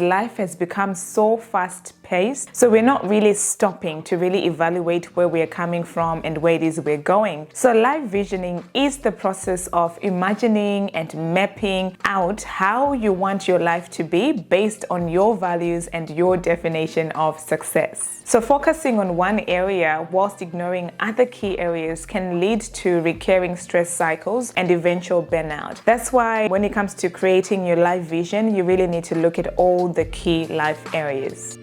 Life has become so fast-paced, so we're not really stopping to really evaluate where we're coming from and where it is we're going. So life visioning is the process of imagining and mapping out how you want your life to be based on your values and your definition of success. So focusing on one area whilst ignoring other key areas can lead to recurring stress cycles and eventual burnout. That's why when it comes to creating your life vision, you really need to look at all the key life areas.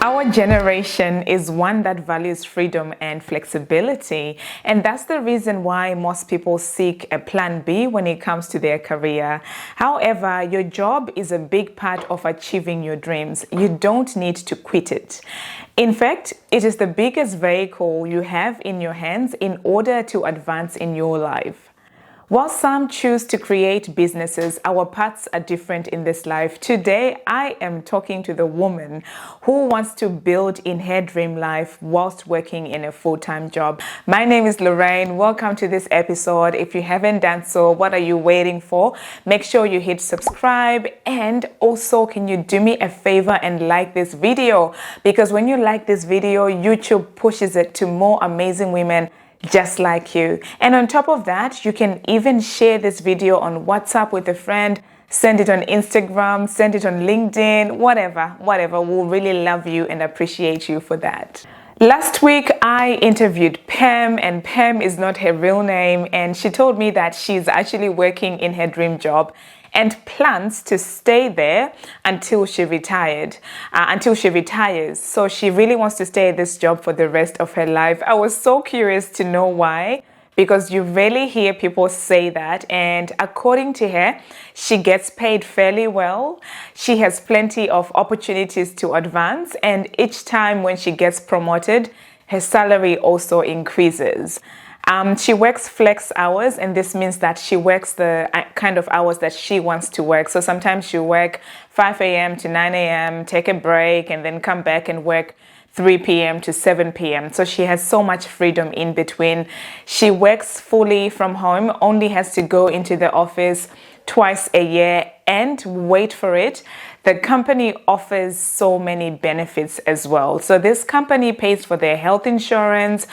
Our generation is one that values freedom and flexibility, and that's the reason why most people seek a plan B when it comes to their career. However, your job is a big part of achieving your dreams. You don't need to quit it. In fact, it is the biggest vehicle you have in your hands in order to advance in your life. While some choose to create businesses, our paths are different in this life. Today, I am talking to the woman who wants to build in her dream life whilst working in a full-time job. My name is Lorraine. Welcome to this episode. If you haven't done so, what are you waiting for? Make sure you hit subscribe, and also can you do me a favor and like this video? Because when you like this video, YouTube pushes it to more amazing women just like you. And on top of that, you can even share this video on WhatsApp with a friend, send it on Instagram, send it on LinkedIn, whatever. We'll really love you and appreciate you for that. Last week, I interviewed Pam, and Pam is not her real name, and she told me that she's actually working in her dream job and plans to stay there until she retires. So she really wants to stay at this job for the rest of her life. I was so curious to know why, because you rarely hear people say that. And according to her, she gets paid fairly well. She has plenty of opportunities to advance, and each time when she gets promoted, her salary also increases. She works flex hours, and this means that she works the kind of hours that she wants to work. So sometimes she'll work 5 a.m. to 9 a.m., take a break, and then come back and work 3 p.m. to 7 p.m. So she has so much freedom in between. She works fully from home, only has to go into the office twice a year, and wait for it, the company offers so many benefits as well. So this company pays for their health insurance,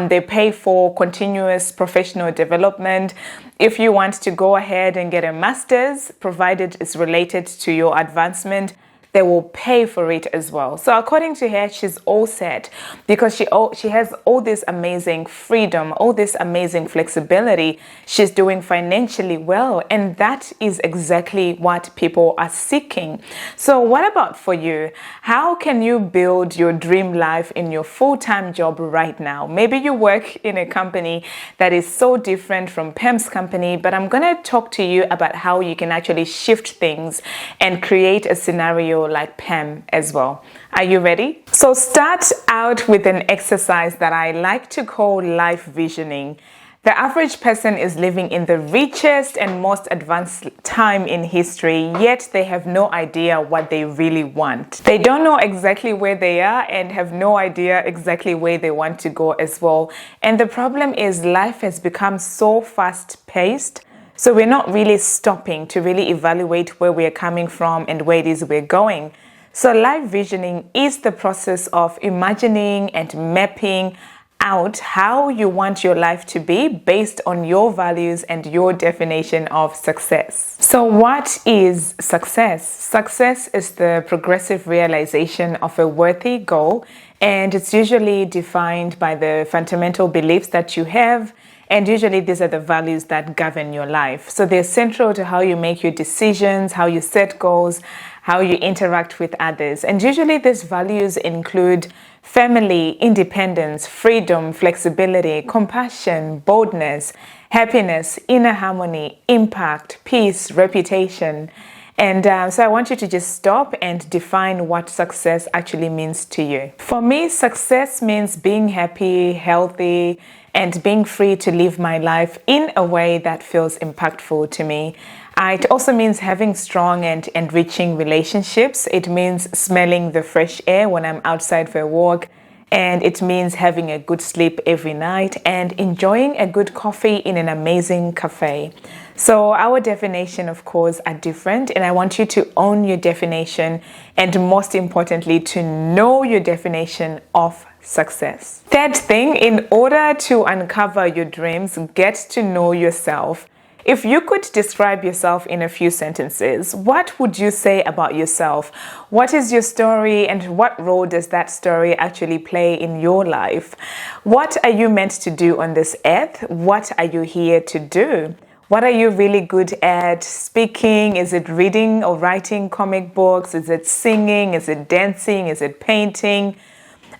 they pay for continuous professional development. If you want to go ahead and get a master's, provided it's related to your advancement, they will pay for it as well. So according to her, she's all set because she has all this amazing freedom, all this amazing flexibility. She's doing financially well, and that is exactly what people are seeking. So what about for you? How can you build your dream life in your full-time job right now? Maybe you work in a company that is so different from Pam's company, but I'm going to talk to you about how you can actually shift things and create a scenario like Pam as well. Are you ready? So start out with an exercise that I like to call life visioning. The average person is living in the richest and most advanced time in history, yet they have no idea what they really want. They don't know exactly where they are and have no idea exactly where they want to go as well. And the problem is life has become so fast-paced, so we're not really stopping to really evaluate where we're coming from and where it is we're going. So life visioning is the process of imagining and mapping out how you want your life to be based on your values and your definition of success. So what is success? Success is the progressive realization of a worthy goal, and it's usually defined by the fundamental beliefs that you have. And usually these are the values that govern your life. So they're central to how you make your decisions, how you set goals, how you interact with others. And usually these values include family, independence, freedom, flexibility, compassion, boldness, happiness, inner harmony, impact, peace, reputation. And so I want you to just stop and define what success actually means to you. For me, success means being happy, healthy, and being free to live my life in a way that feels impactful to me. It also means having strong and enriching relationships. It means smelling the fresh air when I'm outside for a walk. And it means having a good sleep every night and enjoying a good coffee in an amazing cafe. So our definition, of course, are different, and I want you to own your definition and, most importantly, to know your definition of success. Third thing, in order to uncover your dreams, get to know yourself. If you could describe yourself in a few sentences, what would you say about yourself? What is your story, and what role does that story actually play in your life? What are you meant to do on this earth? What are you here to do? What are you really good at? Speaking? Is it reading or writing comic books? Is it singing? Is it dancing? Is it painting?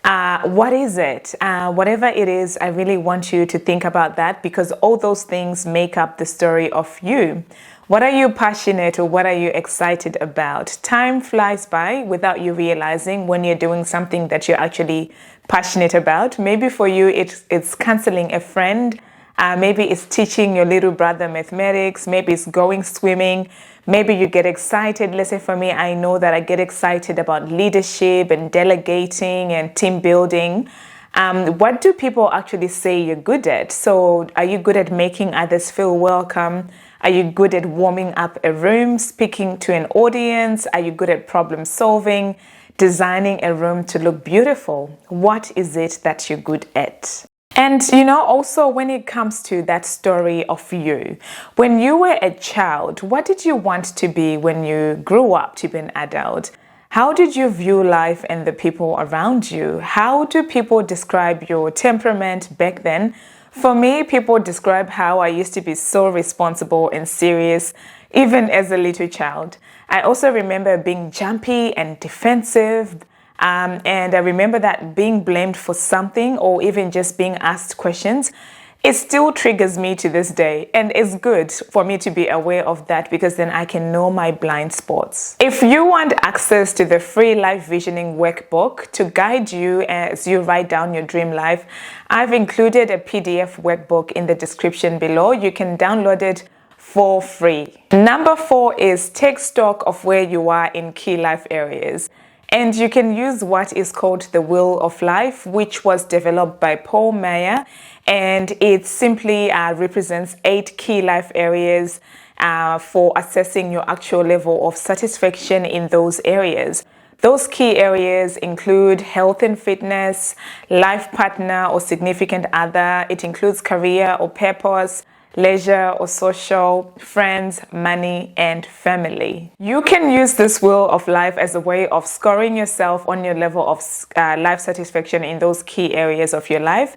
What is it? Whatever it is, I really want you to think about that, because all those things make up the story of you. What are you passionate, or what are you excited about? Time flies by without you realizing when you're doing something that you're actually passionate about. Maybe for you, it's counseling a friend. Maybe it's teaching your little brother mathematics. Maybe it's going swimming. Maybe you get excited. Let's say for me, I know that I get excited about leadership and delegating and team building. What do people actually say you're good at? So are you good at making others feel welcome? Are you good at warming up a room, speaking to an audience? Are you good at problem solving, designing a room to look beautiful? What is it that you're good at? And also when it comes to that story of you, when you were a child, what did you want to be when you grew up to be an adult? How did you view life and the people around you? How do people describe your temperament back then? For me, people describe how I used to be so responsible and serious, even as a little child. I also remember being jumpy and defensive. And I remember that being blamed for something, or even just being asked questions, it still triggers me to this day. And it's good for me to be aware of that, because then I can know my blind spots. If you want access to the free life visioning workbook to guide you as you write down your dream life, I've included a PDF workbook in the description below. You can download it for free. Number 4 is take stock of where you are in key life areas. And you can use what is called the Wheel of Life, which was developed by Paul Meyer. And it simply represents 8 key life areas for assessing your actual level of satisfaction in those areas. Those key areas include health and fitness, life partner or significant other. It includes career or purpose, leisure or social, friends, money, and family. You can use this Wheel of Life as a way of scoring yourself on your level of life satisfaction in those key areas of your life.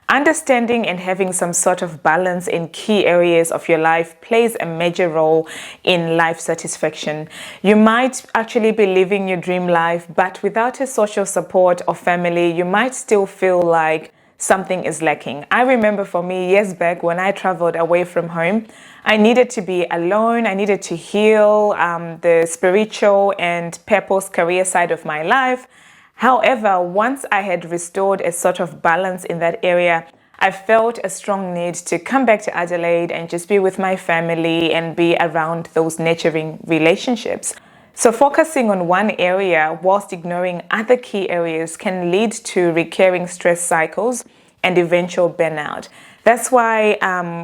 Understanding and having some sort of balance in key areas of your life plays a major role in life satisfaction. You might actually be living your dream life, but without a social support or family, you might still feel like something is lacking. I remember for me years back when I traveled away from home, I needed to be alone. I needed to heal the spiritual and purpose career side of my life. However, once I had restored a sort of balance in that area, I felt a strong need to come back to Adelaide and just be with my family and be around those nurturing relationships. So focusing on one area whilst ignoring other key areas can lead to recurring stress cycles and eventual burnout. That's why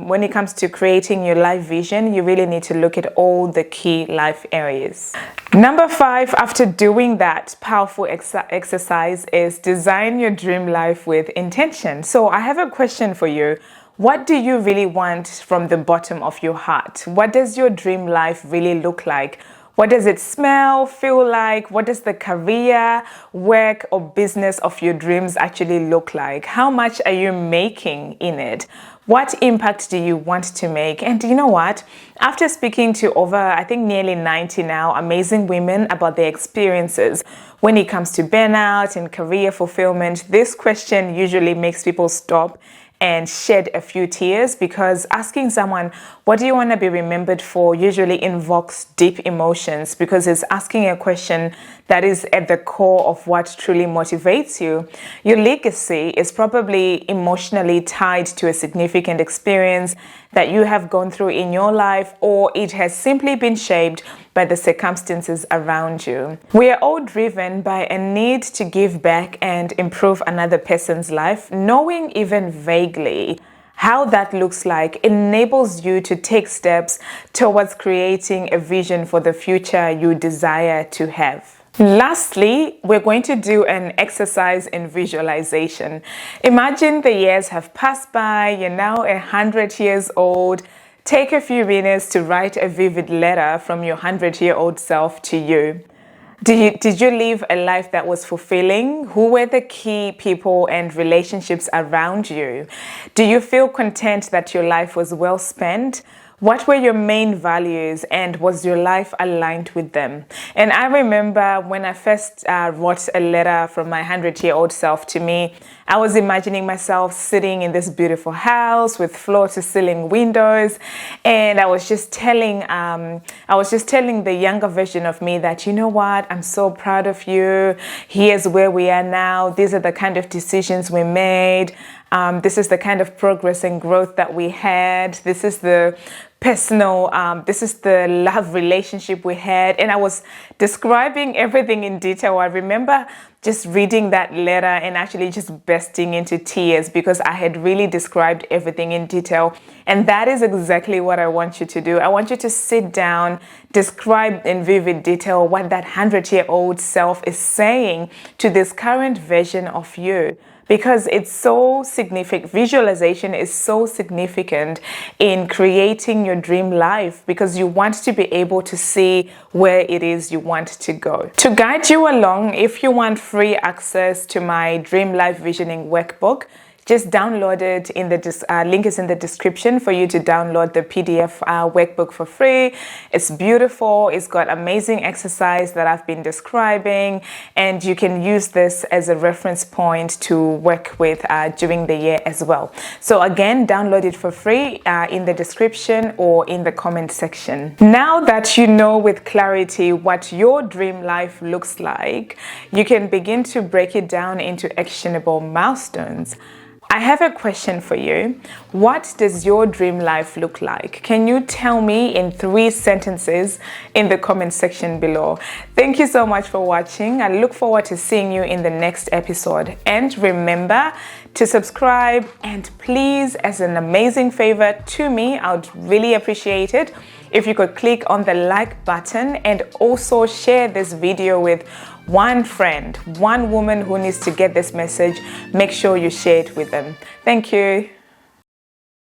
when it comes to creating your life vision, you really need to look at all the key life areas. Number 5, after doing that powerful exercise, is design your dream life with intention. So I have a question for you. What do you really want from the bottom of your heart? What does your dream life really look like? What does it smell, feel like? What does the career, work, or business of your dreams actually look like? How much are you making in it? What impact do you want to make? And you know what? After speaking to over, I think nearly 90 now, amazing women about their experiences when it comes to burnout and career fulfillment, this question usually makes people stop and shed a few tears, because asking someone, what do you want to be remembered for, usually invokes deep emotions, because it's asking a question that is at the core of what truly motivates you. Your legacy is probably emotionally tied to a significant experience that you have gone through in your life, or it has simply been shaped by the circumstances around you. We are all driven by a need to give back and improve another person's life, knowing even vaguely how that looks like enables you to take steps towards creating a vision for the future you desire to have. Lastly, we're going to do an exercise in visualization. Imagine the years have passed by, you're now 100 years old. Take a few minutes to write a vivid letter from your 100-year-old self to you. Did you live a life that was fulfilling? Who were the key people and relationships around you? Do you feel content that your life was well spent? What were your main values, and was your life aligned with them? And I remember when I first wrote a letter from my 100-year-old self to me, I was imagining myself sitting in this beautiful house with floor-to-ceiling windows, and I was just telling the younger version of me that, you know what, I'm so proud of you. Here's where we are now. These are the kind of decisions we made. This is the kind of progress and growth that we had. This is the this is the love relationship we had. And I was describing everything in detail. I remember just reading that letter and actually just bursting into tears because I had really described everything in detail. And that is exactly what I want you to do. I want you to sit down, describe in vivid detail what that 100-year-old self is saying to this current version of you. Because it's so significant. Visualization is so significant in creating your dream life because you want to be able to see where it is you want to go. To guide you along, if you want free access to my Dream Life Visioning Workbook, just download it. Link is in the description for you to download the PDF workbook for free. It's beautiful. It's got amazing exercise that I've been describing, and you can use this as a reference point to work with during the year as well. So again, download it for free in the description or in the comment section. Now that you know with clarity what your dream life looks like, you can begin to break it down into actionable milestones. I have a question for you. What does your dream life look like? Can you tell me in 3 sentences in the comment section below? Thank you so much for watching. I look forward to seeing you in the next episode. And remember to subscribe, and please, as an amazing favor to me, I would really appreciate it if you could click on the like button and also share this video with one friend, one woman who needs to get this message. Make sure you share it with them. Thank you.